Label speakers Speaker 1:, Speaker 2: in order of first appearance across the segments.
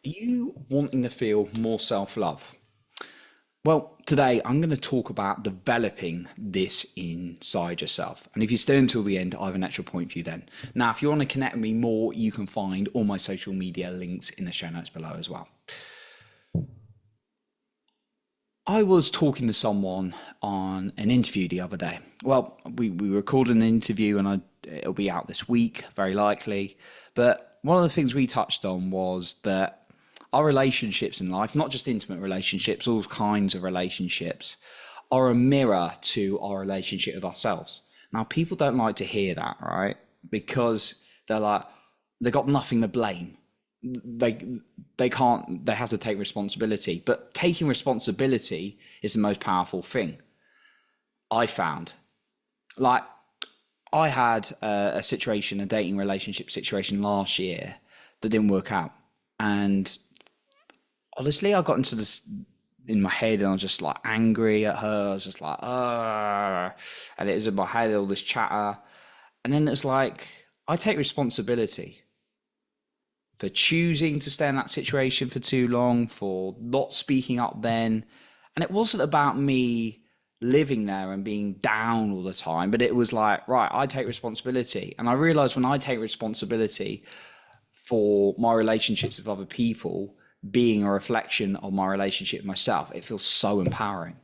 Speaker 1: Are you wanting to feel more self-love? Well, today I'm going to talk about developing this inside yourself. And if you stay until the end, I have an extra point for you then. Now, if you want to connect with me more, you can find all my social media links in the show notes below as well. I was talking to someone on an interview the other day. Well, we recorded an interview and it'll be out this week, very likely. But one of the things we touched on was that our relationships in life, not just intimate relationships, all kinds of relationships, are a mirror to our relationship with ourselves. Now, people don't like to hear that, right? Because they're like, they got nothing to blame. They have to take responsibility, but taking responsibility is the most powerful thing I found. Like, I had a dating relationship situation last year that didn't work out, and honestly I got into this in my head, and I was just like angry at her. I was just like and it was in my head, all this chatter. And then it's like, I take responsibility for choosing to stay in that situation for too long, for not speaking up then. And it wasn't about me living there and being down all the time, but it was like, right, I take responsibility. And I realized when I take responsibility for my relationships with other people being a reflection of my relationship with myself, it feels so empowering.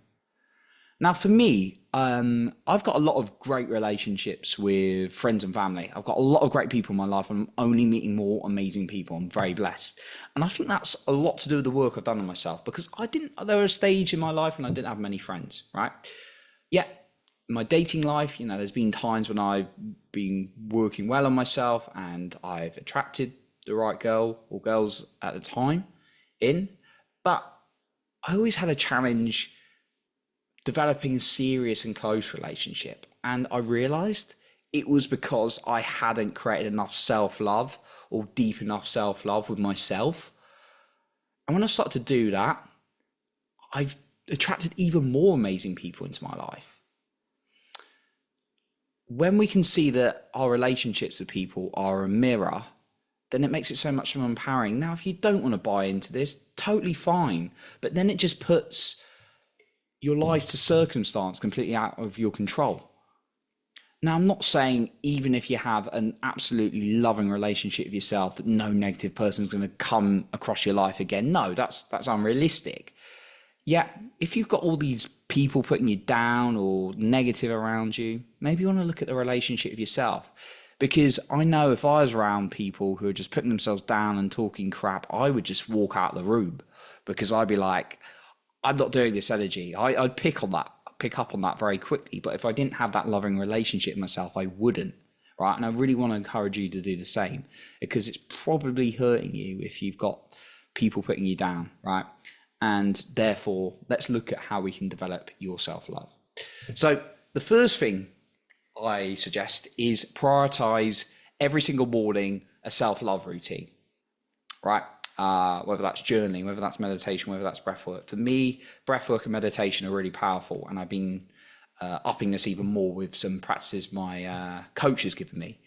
Speaker 1: Now, for me, I've got a lot of great relationships with friends and family. I've got a lot of great people in my life. I'm only meeting more amazing people. I'm very blessed. And I think that's a lot to do with the work I've done on myself, because there was a stage in my life when I didn't have many friends, right? Yeah, in my dating life, there's been times when I've been working well on myself and I've attracted the right girl or girls at the time in, but I always had a challenge developing a serious and close relationship. And I realized it was because I hadn't created enough self-love or deep enough self-love with myself. And when I started to do that, I've attracted even more amazing people into my life. When we can see that our relationships with people are a mirror, then it makes it so much more empowering. Now, if you don't want to buy into this, totally fine. But then it just puts your life to circumstance completely out of your control. Now, I'm not saying even if you have an absolutely loving relationship with yourself that no negative person is going to come across your life again. No, that's unrealistic. Yeah, if you've got all these people putting you down or negative around you, maybe you want to look at the relationship with yourself. Because I know if I was around people who are just putting themselves down and talking crap, I would just walk out of the room, because I'd be like, I'm not doing this energy. I'd pick up on that very quickly. But if I didn't have that loving relationship with myself, I wouldn't, right? And I really want to encourage you to do the same, because it's probably hurting you if you've got people putting you down, right? And therefore, let's look at how we can develop your self-love. So the first thing I suggest is prioritize every single morning a self-love routine, right? Whether that's journaling, whether that's meditation, whether that's breath work. For me, breath work and meditation are really powerful, and I've been upping this even more with some practices my coach has given me.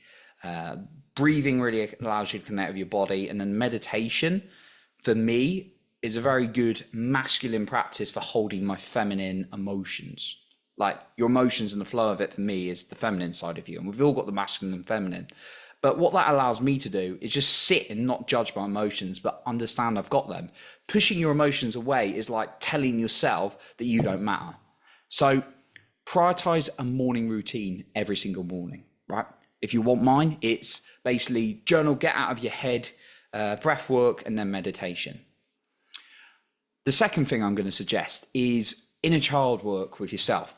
Speaker 1: Breathing really allows you to connect with your body, and then meditation, for me, is a very good masculine practice for holding my feminine emotions. Like, your emotions and the flow of it for me is the feminine side of you, and we've all got the masculine and feminine. But what that allows me to do is just sit and not judge my emotions, but understand I've got them. Pushing your emotions away is like telling yourself that you don't matter. So prioritize a morning routine every single morning, right? If you want mine, it's basically journal, get out of your head, breath work, and then meditation. The second thing I'm going to suggest is inner child work with yourself.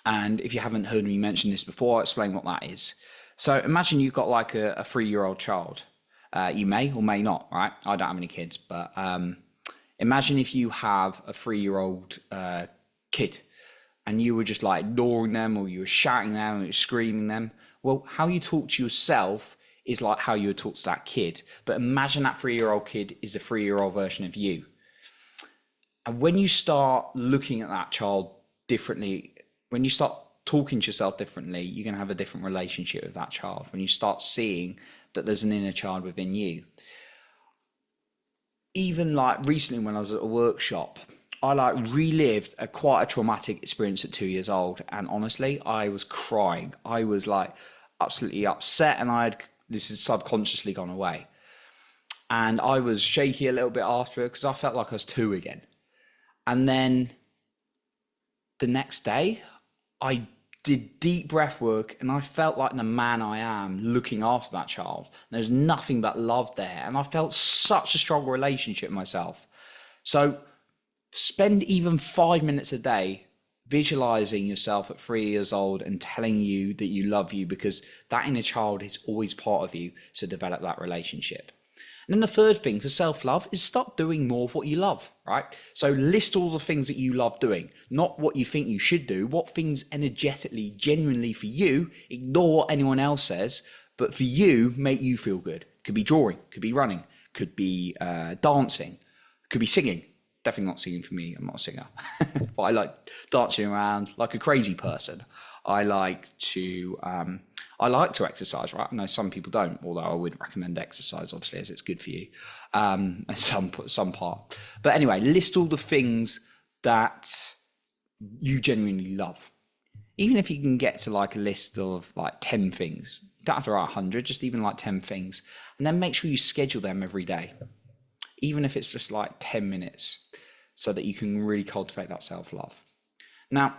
Speaker 1: And if you haven't heard me mention this before, I'll explain what that is. So imagine you've got like a 3-year-old child. You may or may not, right? I don't have any kids, but imagine if you have a 3-year-old kid and you were just like ignoring them, or you were shouting them, or you were screaming them. Well, how you talk to yourself is like how you would talk to that kid. But imagine that 3-year-old kid is the 3-year-old version of you. And when you start looking at that child differently, when you start talking to yourself differently, you're going to have a different relationship with that child. When you start seeing that there's an inner child within you. even like recently when I was at a workshop, I like relived a quite a traumatic experience at 2 years old, and honestly, I was crying. I was like absolutely upset, and I had this had subconsciously gone away, and I was shaky a little bit after it because I felt like I was two again. And then the next day, I did deep breath work, and I felt like the man I am looking after that child. There's nothing but love there, and I felt such a strong relationship with myself. So spend even 5 minutes a day visualizing yourself at 3 years old and telling you that you love you, because that inner child is always part of you to develop that relationship. And then the third thing for self-love is start doing more of what you love, right? So list all the things that you love doing, not what you think you should do, what things energetically, genuinely for you, ignore what anyone else says, but for you, make you feel good. Could be drawing, could be running, could be dancing, could be singing. Definitely not singing for me, I'm not a singer. But I like dancing around like a crazy person. I like to exercise, right? I know some people don't, although I would recommend exercise, obviously, as it's good for you, some part. But anyway, list all the things that you genuinely love. Even if you can get to like a list of like 10 things, you don't have to write 100, just even like 10 things. And then make sure you schedule them every day, even if it's just like 10 minutes, so that you can really cultivate that self-love. Now,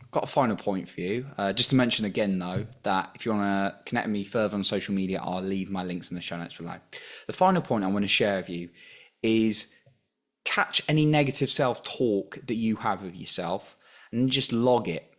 Speaker 1: I've got a final point for you. Just to mention again, though, that if you want to connect with me further on social media, I'll leave my links in the show notes below. The final point I want to share with you is catch any negative self-talk that you have of yourself and just log it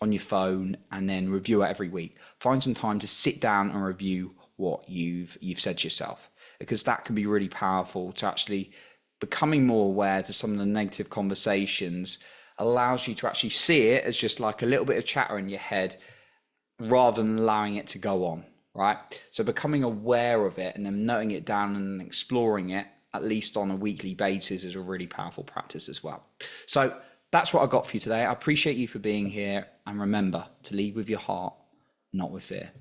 Speaker 1: on your phone and then review it every week. Find some time to sit down and review what you've said to yourself, because that can be really powerful to actually becoming more aware to some of the negative conversations. Allows you to actually see it as just like a little bit of chatter in your head rather than allowing it to go on, right? So becoming aware of it and then noting it down and exploring it, at least on a weekly basis, is a really powerful practice as well. So that's what I got for you today. I appreciate you for being here, and remember to lead with your heart, not with fear.